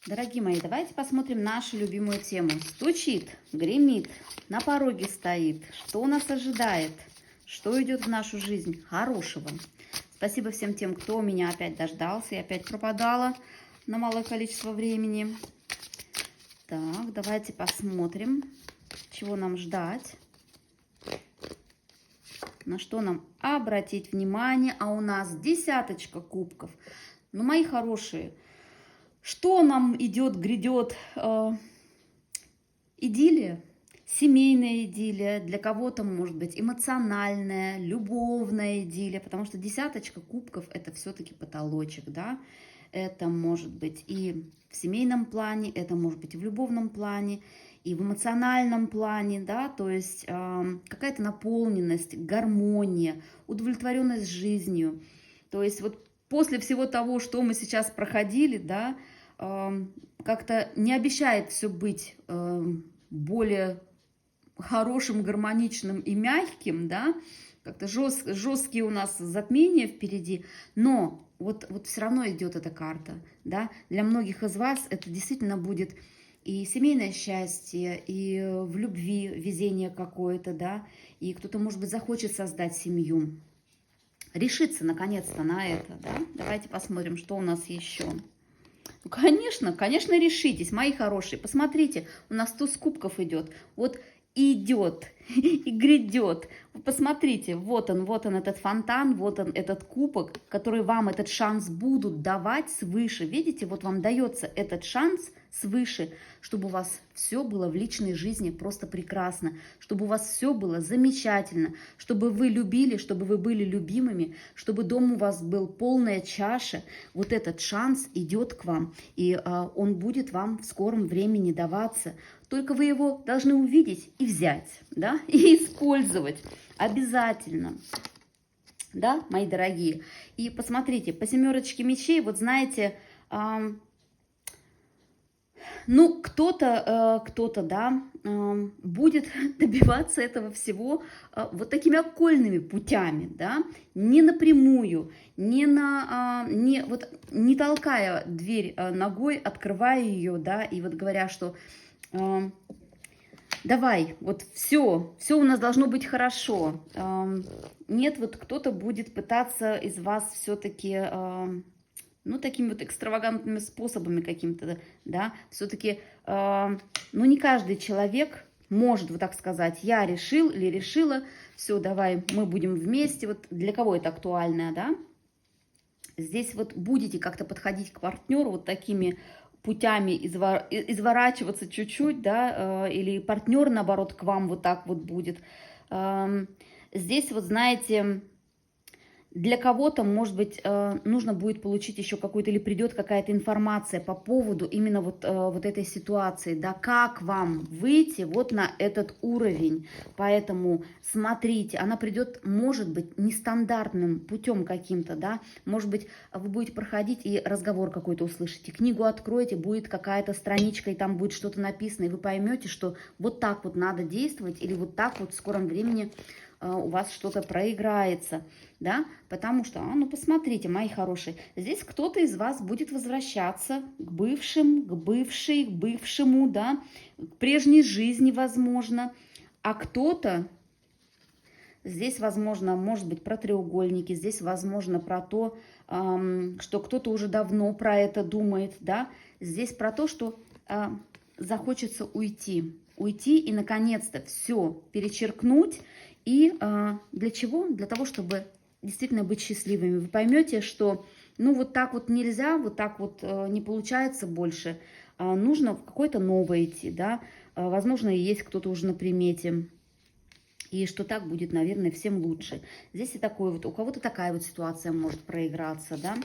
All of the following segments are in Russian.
Дорогие мои, давайте посмотрим нашу любимую тему. Стучит, гремит, на пороге стоит. Что у нас ожидает? Что идет в нашу жизнь хорошего? Спасибо всем тем, кто меня опять дождался. Я опять пропадала на малое количество времени. Так, давайте посмотрим, чего нам ждать. На что нам обратить внимание. А у нас десяточка кубков. Ну, мои хорошие, что нам идет, грядет? Идиллия, семейная идиллия, для кого-то может быть эмоциональная, любовная идиллия, потому что десяточка кубков это все-таки потолочек, да, это может быть и в семейном плане, это может быть и в любовном плане, и в эмоциональном плане, да, то есть какая-то наполненность, гармония, удовлетворенность жизнью, то есть вот после всего того, что мы сейчас проходили, да, как-то не обещает все быть более хорошим, гармоничным и мягким, да, как-то жесткие у нас затмения впереди, но вот все равно идет эта карта, да, для многих из вас это действительно будет и семейное счастье, и в любви везение какое-то, да, и кто-то, может быть, захочет создать семью, решиться наконец-то на это, да, давайте посмотрим, что у нас еще. Ну, конечно, решитесь, мои хорошие. Посмотрите, у нас туз кубков идет. Вот идет и грядет. Посмотрите, вот он этот фонтан, вот он этот кубок, который вам этот шанс будут давать свыше. Видите, вот вам дается этот шанс свыше, чтобы у вас все было в личной жизни просто прекрасно, чтобы у вас все было замечательно, чтобы вы любили, чтобы вы были любимыми, чтобы дом у вас был полная чаша. Вот этот шанс идет к вам, и он будет вам в скором времени даваться. Только вы его должны увидеть и взять, да, и использовать обязательно, да, мои дорогие. И посмотрите, по семерочке мечей, вот знаете, ну, кто-то, да, будет добиваться этого всего вот такими окольными путями, да, не напрямую, не толкая дверь ногой, открывая ее, да, и вот говоря, что давай, вот все у нас должно быть хорошо. Нет, вот кто-то будет пытаться из вас все-таки ну, такими вот экстравагантными способами какими-то, да, все-таки, ну, не каждый человек может вот так сказать, я решил или решила, все, давай, мы будем вместе, вот для кого это актуально, да, здесь вот будете как-то подходить к партнеру вот такими путями, изворачиваться чуть-чуть, да, или партнер, наоборот, к вам вот так вот будет. Здесь вот, знаете, для кого-то, может быть, нужно будет получить еще какую-то, или придет какая-то информация по поводу именно вот этой ситуации, да, как вам выйти вот на этот уровень. Поэтому смотрите, она придет, может быть, нестандартным путем каким-то, да, может быть, вы будете проходить и разговор какой-то услышите, книгу откроете, будет какая-то страничка, и там будет что-то написано, и вы поймете, что вот так вот надо действовать, или вот так вот в скором времени у вас что-то проиграется, да, потому что, ну, посмотрите, мои хорошие, здесь кто-то из вас будет возвращаться к бывшим, к бывшей, к бывшему, да, к прежней жизни, возможно, а кто-то, здесь, возможно, может быть, про треугольники, здесь, возможно, про то, что кто-то уже давно про это думает, да, здесь про то, что захочется уйти и, наконец-то, все перечеркнуть. И для чего? Для того, чтобы действительно быть счастливыми. Вы поймете, что, ну, вот так вот нельзя, вот так вот не получается больше. Нужно в какое-то новое идти, да. Возможно, и есть кто-то уже на примете. И что так будет, наверное, всем лучше. Здесь и такое вот, у кого-то такая вот ситуация может проиграться, да.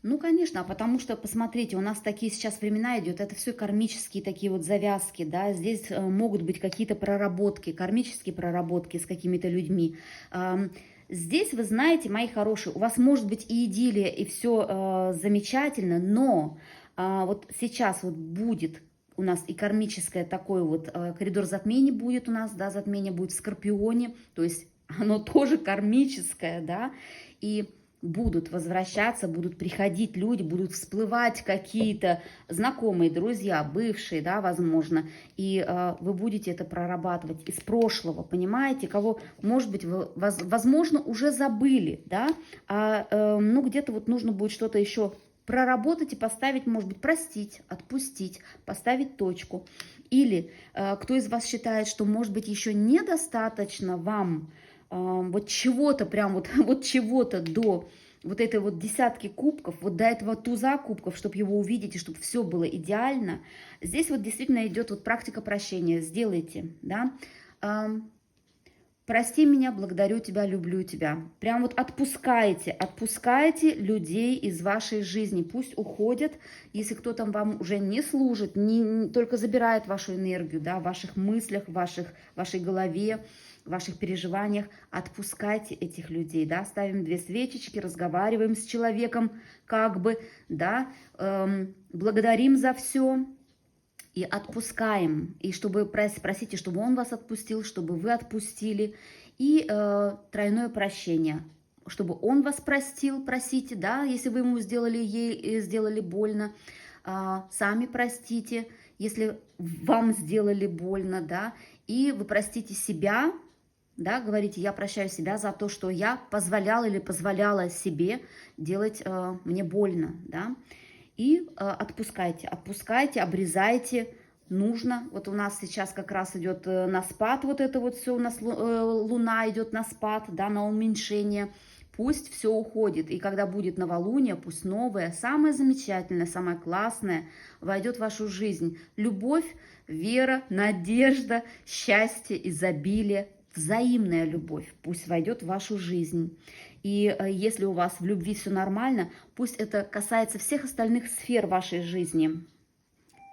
Ну, конечно, потому что, посмотрите, у нас такие сейчас времена идет, это все кармические такие вот завязки, да, здесь могут быть какие-то проработки, кармические проработки с какими-то людьми. Здесь, вы знаете, мои хорошие, у вас может быть и идиллия, и все замечательно, но вот сейчас вот будет у нас и кармическое такой вот коридор затмений будет у нас, да, затмение будет в Скорпионе, то есть оно тоже кармическое, да, и будут возвращаться, будут приходить люди, будут всплывать какие-то знакомые, друзья, бывшие, да, возможно, и вы будете это прорабатывать из прошлого, понимаете, кого, может быть, вы, возможно, уже забыли, да, ну, где-то вот нужно будет что-то еще проработать и поставить, может быть, простить, отпустить, поставить точку. Или кто из вас считает, что, может быть, еще недостаточно вам вот чего-то, прям вот, вот чего-то до вот этой вот десятки кубков, вот до этого туза кубков, чтобы его увидеть и чтобы все было идеально. Здесь вот действительно идет вот практика прощения. Сделайте, да. Прости меня, благодарю тебя, люблю тебя. Прям вот отпускайте, отпускайте людей из вашей жизни. Пусть уходят, если кто там вам уже не служит, только забирает вашу энергию, да, в ваших мыслях, в вашей голове, в ваших переживаниях. Отпускайте этих людей, да, ставим 2 свечечки, разговариваем с человеком, как бы, да, благодарим за все. И отпускаем, и чтобы просите, чтобы он вас отпустил, чтобы вы отпустили, и тройное прощение, чтобы он вас простил, просите, да, если вы ему сделали больно, сами простите, если вам сделали больно, да, и вы простите себя, да, говорите, я прощаю себя за то, что я позволяла или позволяла себе делать мне больно, да. И отпускайте, отпускайте, обрезайте. Нужно. Вот у нас сейчас как раз идет на спад вот это вот все. У нас Луна идет на спад, да, на уменьшение. Пусть все уходит. И когда будет новолуние, пусть новое, самое замечательное, самое классное войдет в вашу жизнь. Любовь, вера, надежда, счастье, изобилие, взаимная любовь пусть войдет в вашу жизнь. И если у вас в любви все нормально, пусть это касается всех остальных сфер вашей жизни.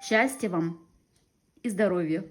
Счастья вам и здоровья!